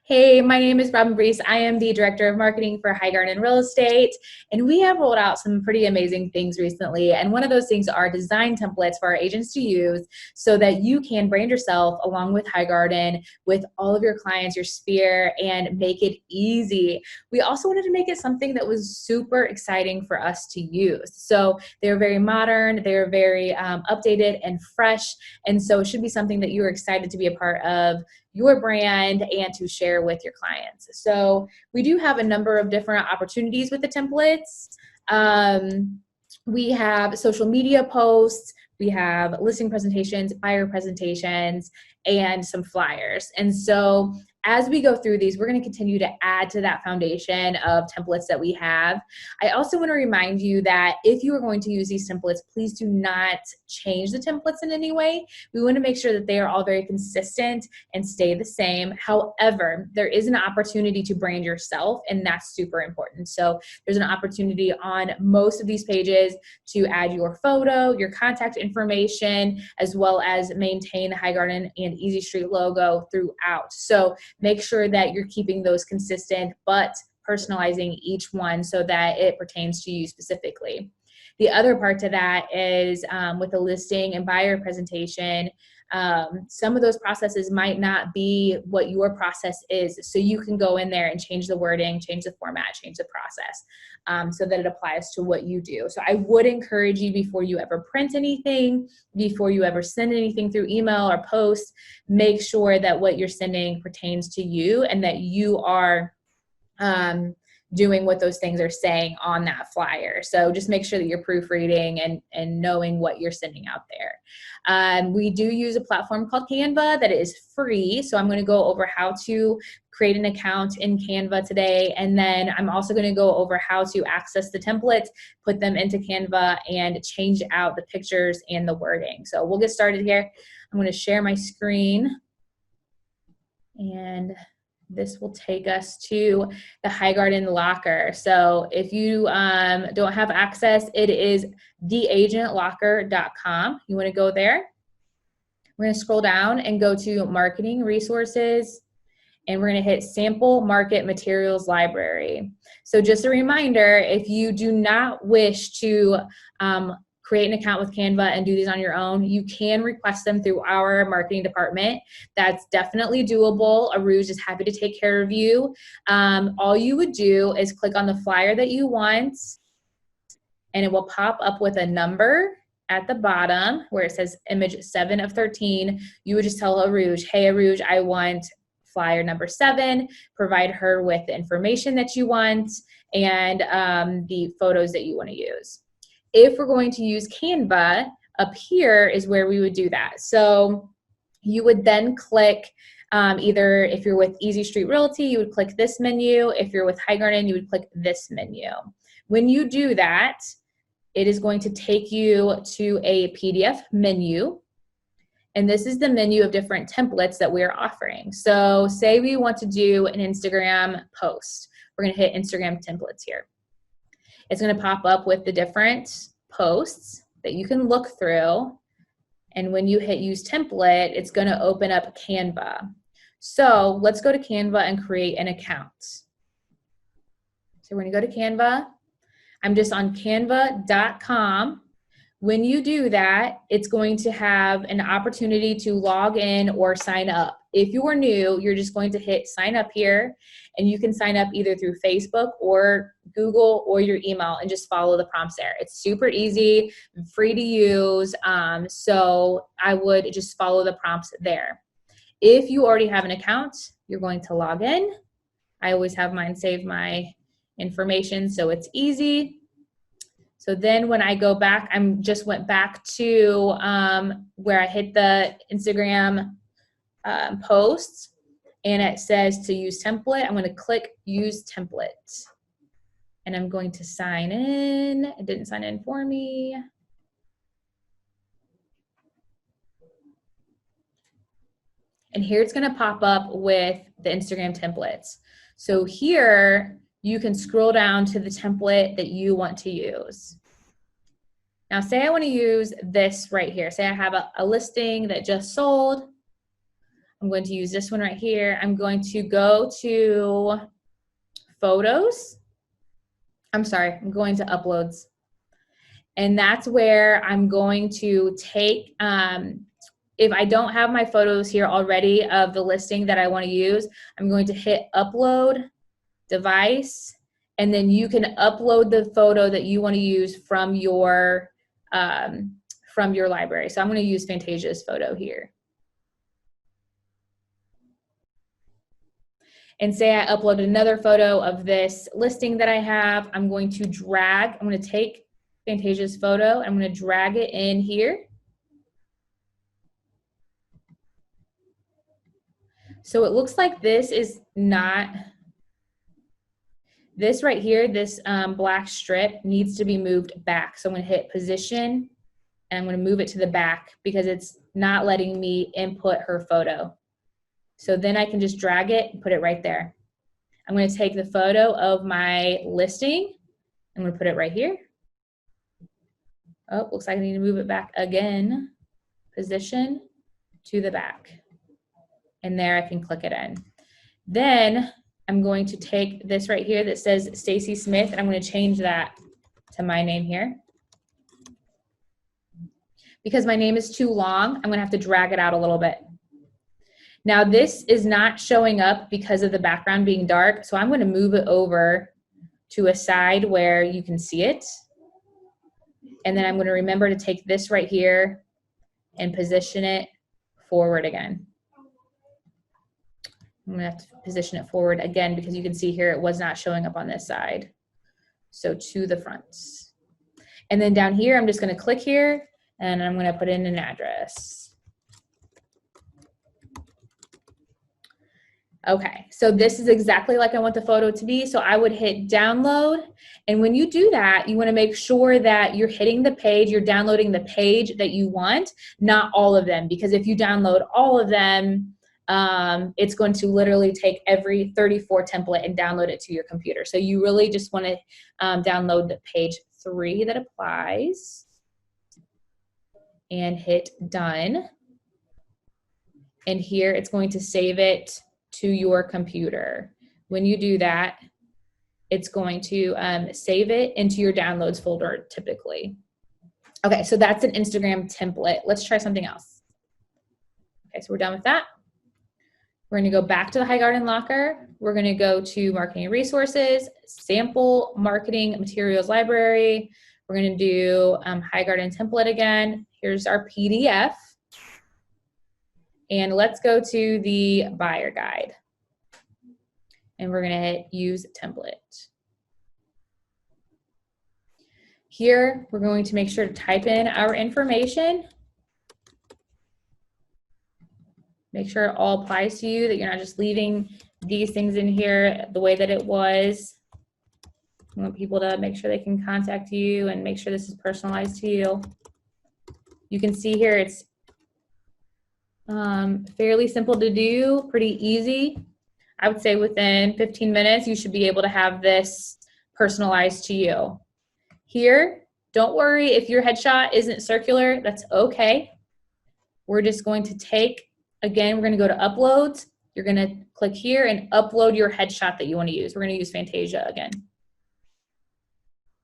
Hey, my name is Robin Brees. I am the Director of Marketing for High Garden Real Estate, and we have rolled out some pretty amazing things recently. And one of those things are design templates for our agents to use so that you can brand yourself along with High Garden with all of your clients, your sphere, and make it easy. We also wanted to make it something that was super exciting for us to use. So they're very modern, they're very updated and fresh, and so it should be something that you're excited to be a part of your brand and to share with your clients. So we do have a number of different opportunities with the templates. We have social media posts, we have listing presentations, buyer presentations, and some flyers. And so as we go through these, we're going to continue to add to that foundation of templates that we have. I also want to remind you that if you are going to use these templates, please do not change the templates in any way. We want to make sure that they are all very consistent and stay the same. However, there is an opportunity to brand yourself, and that's super important. So there's an opportunity on most of these pages to add your photo, your contact information, as well as maintain the High Garden and Easy Street logo throughout. So make sure that you're keeping those consistent, but personalizing each one so that it pertains to you specifically. The other part to that is with the listing and buyer presentation, some of those processes might not be what your process is. So you can go in there and change the wording, change the format, change the process so that it applies to what you do. So I would encourage you, before you ever print anything, before you ever send anything through email or post, make sure that what you're sending pertains to you and that you are doing what those things are saying on that flyer. So just make sure that you're proofreading and knowing what you're sending out there. We do use a platform called Canva that is free. So I'm going to go over how to create an account in Canva today. And then I'm also going to go over how to access the templates, put them into Canva, and change out the pictures and the wording. So we'll get started here. I'm going to share my screen, and this will take us to the High Garden Locker. So if you don't have access, it is theagentlocker.com. You want to go there. We're going to scroll down and go to Marketing Resources, and we're going to hit Sample Market Materials Library. So just a reminder, if you do not wish to create an account with Canva and do these on your own, you can request them through our marketing department. That's definitely doable. Aruj is happy to take care of you. All you would do is click on the flyer that you want, and it will pop up with a number at the bottom where it says image 7 of 13. You would just tell Aruj, hey Aruj, I want flyer number 7, provide her with the information that you want and the photos that you want to use. If we're going to use Canva, up here is where we would do that. So you would then click either, if you're with Easy Street Realty, you would click this menu. If you're with High Garden, you would click this menu. When you do that, it is going to take you to a PDF menu. And this is the menu of different templates that we're offering. So say we want to do an Instagram post. We're going to hit Instagram templates here. It's going to pop up with the different posts that you can look through. And when you hit use template, it's going to open up Canva. So let's go to Canva and create an account. So we're going to go to Canva. I'm just on canva.com. When you do that, it's going to have an opportunity to log in or sign up. If you are new, you're just going to hit sign up here, and you can sign up either through Facebook or Google or your email and just follow the prompts there. It's super easy, free to use, so I would just follow the prompts there. If you already have an account, you're going to log in. I always have mine save my information so it's easy. So then when I go back, I just went back to where I hit the Instagram posts, and it says to use template. I'm going to click use template, and I'm going to sign in. It didn't sign in for me. And here it's going to pop up with the Instagram templates. So here you can scroll down to the template that you want to use. Now say I want to use this right here. Say I have a listing that just sold. I'm going to use this one right here. I'm going to go to photos. I'm sorry, I'm going to uploads. And that's where I'm going to take, if I don't have my photos here already of the listing that I want to use, I'm going to hit upload device, and then you can upload the photo that you want to use from your library. So I'm going to use Fantasia's photo here. And say I upload another photo of this listing that I have, I'm going to I'm going to take Fantasia's photo, I'm going to drag it in here. So it looks like this is not, this right here, this black strip needs to be moved back. So I'm going to hit position and I'm going to move it to the back because it's not letting me input her photo. So then I can just drag it and put it right there. I'm going to take the photo of my listing. I'm going to put it right here. Oh, looks like I need to move it back again. Position to the back. And there I can click it in. Then I'm going to take this right here that says Stacy Smith, and I'm going to change that to my name here. Because my name is too long, I'm going to have to drag it out a little bit. Now this is not showing up because of the background being dark, so I'm going to move it over to a side where you can see it. And then I'm going to remember to take this right here and position it forward again. I'm going to have to position it forward again because you can see here it was not showing up on this side. So to the front. And then down here, I'm just going to click here and I'm going to put in an address. Okay, so this is exactly like I want the photo to be. So I would hit download. And when you do that, you want to make sure that you're hitting the page, you're downloading the page that you want, not all of them. Because if you download all of them, it's going to literally take every 34 template and download it to your computer. So you really just want to download the page 3 that applies and hit done. And here it's going to save it to your computer. When you do that, it's going to save it into your downloads folder typically. Okay, so that's an Instagram template. Let's try something else. Okay, so we're done with that. We're going to go back to the Highgarden Locker. We're going to go to Marketing Resources, Sample Marketing Materials Library. We're going to do Highgarden Template again. Here's our PDF. And let's go to the buyer guide. And we're going to hit Use Template. Here, we're going to make sure to type in our information. Make sure it all applies to you, that you're not just leaving these things in here the way that it was. You want people to make sure they can contact you and make sure this is personalized to you. You can see here it's fairly simple to do, pretty easy. I would say within 15 minutes, you should be able to have this personalized to you. Here, don't worry if your headshot isn't circular, that's okay. We're just going to take, again, we're going to go to uploads. You're going to click here and upload your headshot that you want to use. We're going to use Fantasia again.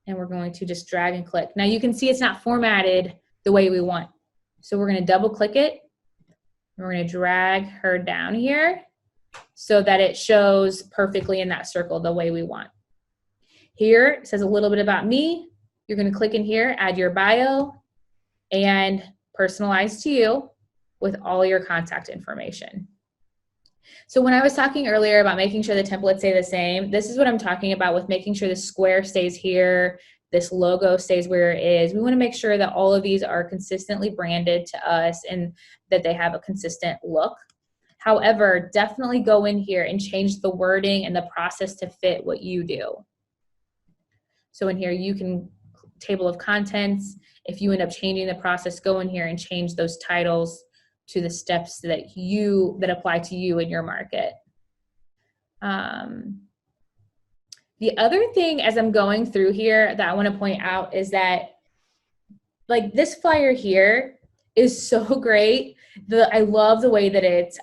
And we're going to just drag and click. Now you can see it's not formatted the way we want. So we're going to double click it. We're going to drag her down here so that it shows perfectly in that circle the way we want. Here it says a little bit about me. You're going to click in here, add your bio, and personalize to you with all your contact information. So when I was talking earlier about making sure the templates stay the same, this is what I'm talking about with making sure the square stays here, this logo stays where it is. We want to make sure that all of these are consistently branded to us and that they have a consistent look. However, definitely go in here and change the wording and the process to fit what you do. So in here, you can table of contents. If you end up changing the process, go in here and change those titles to the steps that apply to you in your market. The other thing as I'm going through here that I want to point out is that like this flyer here, is so great. I love the way that it's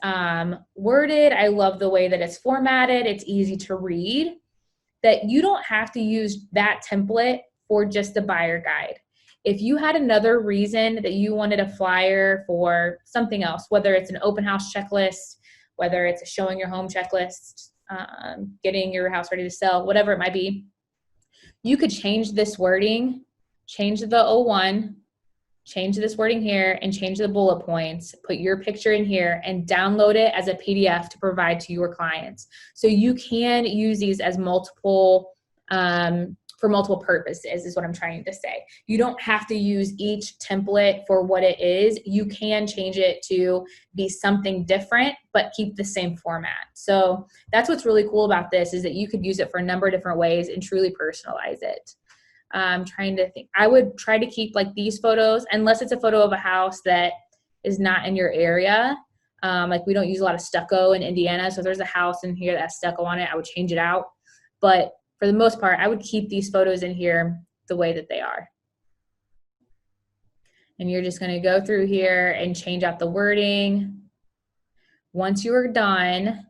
worded. I love the way that it's formatted. It's easy to read, that you don't have to use that template for just the buyer guide. If you had another reason that you wanted a flyer for something else, whether it's an open house checklist, whether it's a showing your home checklist, getting your house ready to sell, whatever it might be, you could change this wording, change the O1, change this wording here, and change the bullet points, put your picture in here, and download it as a PDF to provide to your clients. So you can use these as multiple, for multiple purposes is what I'm trying to say. You don't have to use each template for what it is. You can change it to be something different, but keep the same format. So that's what's really cool about this, is that you could use it for a number of different ways and truly personalize it. I'm trying to think. I would try to keep like these photos, unless it's a photo of a house that is not in your area. Like we don't use a lot of stucco in Indiana. So if there's a house in here that has stucco on it, I would change it out. But for the most part, I would keep these photos in here the way that they are. And you're just going to go through here and change out the wording. Once you are done,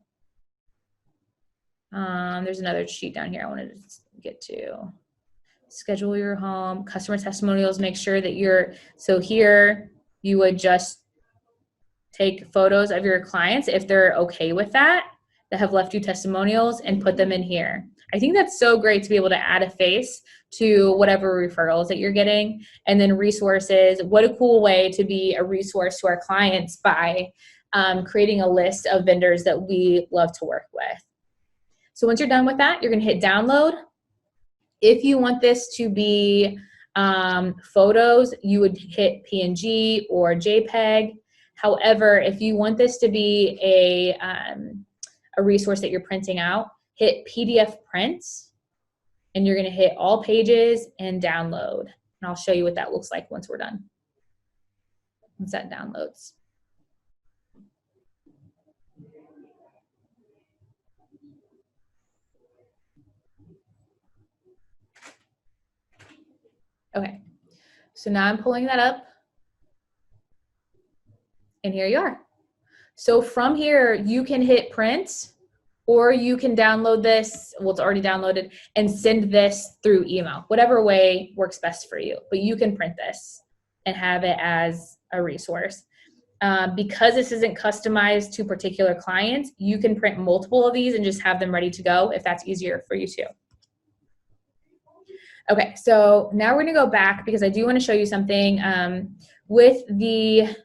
there's another sheet down here I wanted to get to. Schedule your home, customer testimonials, make sure that so here you would just take photos of your clients if they're okay with that have left you testimonials, and put them in here. I think that's so great to be able to add a face to whatever referrals that you're getting. And then resources, what a cool way to be a resource to our clients by creating a list of vendors that we love to work with. So once you're done with that, you're gonna hit download. If you want this to be photos, you would hit PNG or JPEG. However, if you want this to be a resource that you're printing out, hit PDF prints, and you're gonna hit all pages and download. And I'll show you what that looks like once we're done. Once that downloads. Okay, so now I'm pulling that up, and here you are. So from here, you can hit print, or you can download this, well, it's already downloaded, and send this through email, whatever way works best for you. But you can print this and have it as a resource. Because this isn't customized to particular clients, you can print multiple of these and just have them ready to go if that's easier for you too. Okay, so now we're gonna go back because I do wanna show you something with the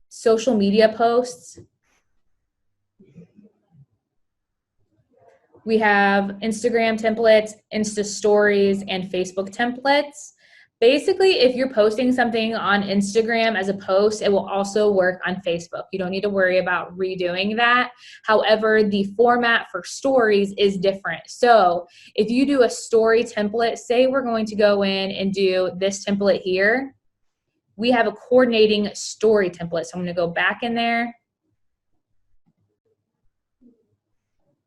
social media posts. We have Instagram templates, Insta stories, and Facebook templates. Basically, if you're posting something on Instagram as a post, it will also work on Facebook. You don't need to worry about redoing that. However, the format for stories is different. So if you do a story template, say we're going to go in and do this template here, we have a coordinating story template. So I'm going to go back in there.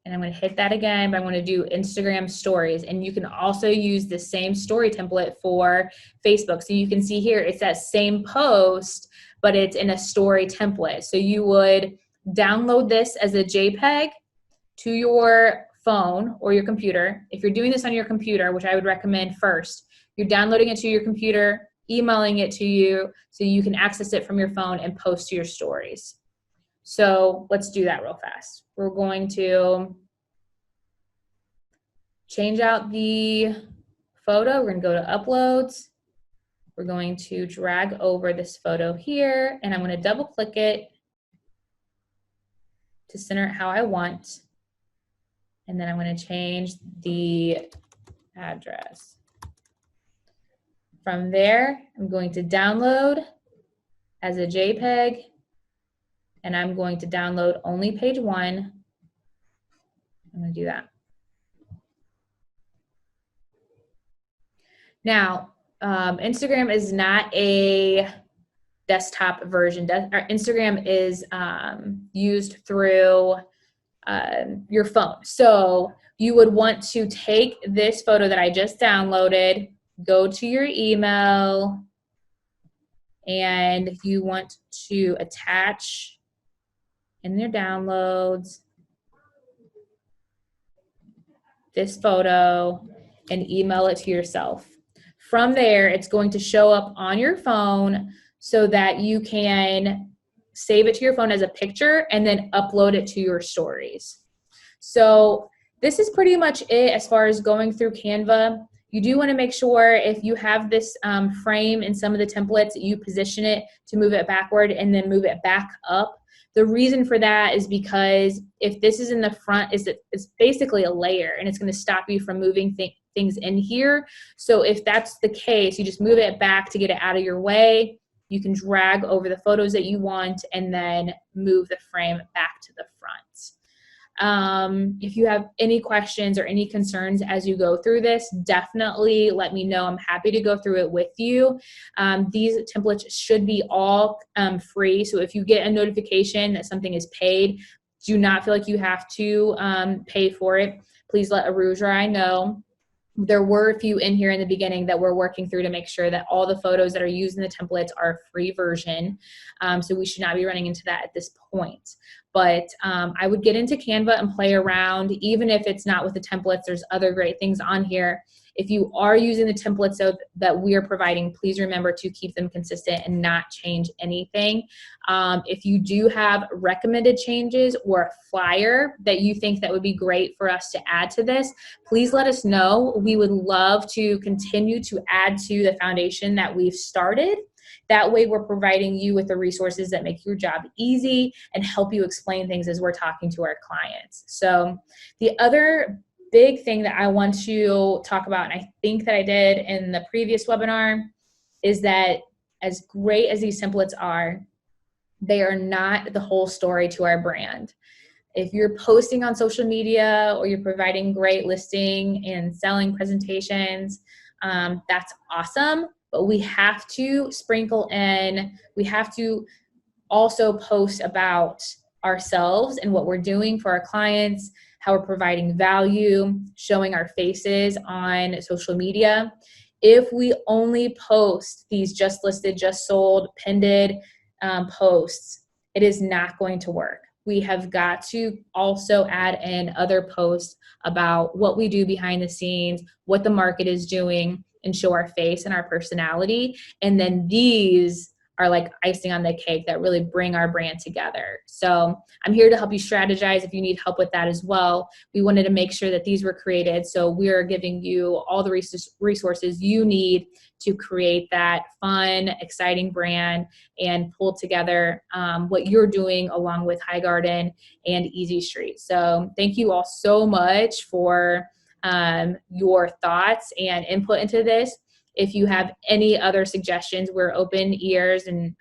And I'm going to hit that again, but I'm going to do Instagram stories. And you can also use the same story template for Facebook. So you can see here, it's that same post, but it's in a story template. So you would download this as a JPEG to your phone or your computer. If you're doing this on your computer, which I would recommend first, you're downloading it to your computer, emailing it to you so you can access it from your phone and post to your stories. So let's do that real fast. We're going to change out the photo. We're going to go to uploads. We're going to drag over this photo here, and I'm going to double click it to center it how I want. And then I'm going to change the address. From there, I'm going to download as a JPEG. And I'm going to download only page 1. I'm going to do that. Now, Instagram is not a desktop version. Instagram is used through your phone. So you would want to take this photo that I just downloaded, go to your email, and you want to attach in your downloads this photo and email it to yourself. From there, it's going to show up on your phone so that you can save it to your phone as a picture and then upload it to your stories. So this is pretty much it as far as going through Canva. You do want to make sure if you have this frame in some of the templates, you position it to move it backward and then move it back up. The reason for that is because if this is in the front, it's basically a layer and it's going to stop you from moving things in here. So if that's the case, you just move it back to get it out of your way. You can drag over the photos that you want and then move the frame back to the front. If you have any questions or any concerns as you go through this, definitely let me know. I'm happy to go through it with you. These templates should be all free. So if you get a notification that something is paid, do not feel like you have to pay for it. Please let Aruj or I know. There were a few in here in the beginning that we're working through to make sure that all the photos that are used in the templates are a free version. So we should not be running into that at this point. But I would get into Canva and play around. Even if it's not with the templates, there's other great things on here. If you are using the templates that we are providing, please remember to keep them consistent and not change anything. If you do have recommended changes or a flyer that you think that would be great for us to add to this, please let us know. We would love to continue to add to the foundation that we've started. That way we're providing you with the resources that make your job easy and help you explain things as we're talking to our clients. So the other big thing that I want to talk about, and I think that I did in the previous webinar, is that as great as these templates are, they are not the whole story to our brand. If you're posting on social media or you're providing great listing and selling presentations, that's awesome. But we have to sprinkle in, we have to also post about ourselves and what we're doing for our clients, how we're providing value, showing our faces on social media. If we only post these just listed, just sold, pinned posts, it is not going to work. We have got to also add in other posts about what we do behind the scenes, what the market is doing, and show our face and our personality. And then these are like icing on the cake that really bring our brand together. So I'm here to help you strategize if you need help with that as well. We wanted to make sure that these were created. So we're giving you all the resources you need to create that fun, exciting brand and pull together what you're doing along with High Garden and Easy Street. So thank you all so much for your thoughts and input into this. If you have any other suggestions, we're open ears and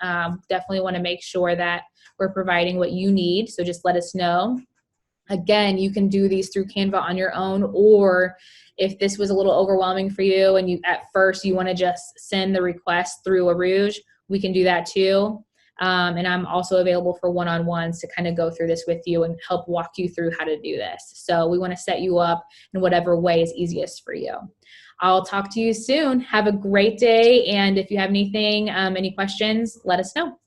definitely want to make sure that we're providing what you need. So just let us know. Again, you can do these through Canva on your own, or if this was a little overwhelming for you and at first you want to just send the request through Aruj, we can do that too. And I'm also available for one-on-ones to kind of go through this with you and help walk you through how to do this. So we want to set you up in whatever way is easiest for you. I'll talk to you soon. Have a great day. And if you have anything, any questions, let us know.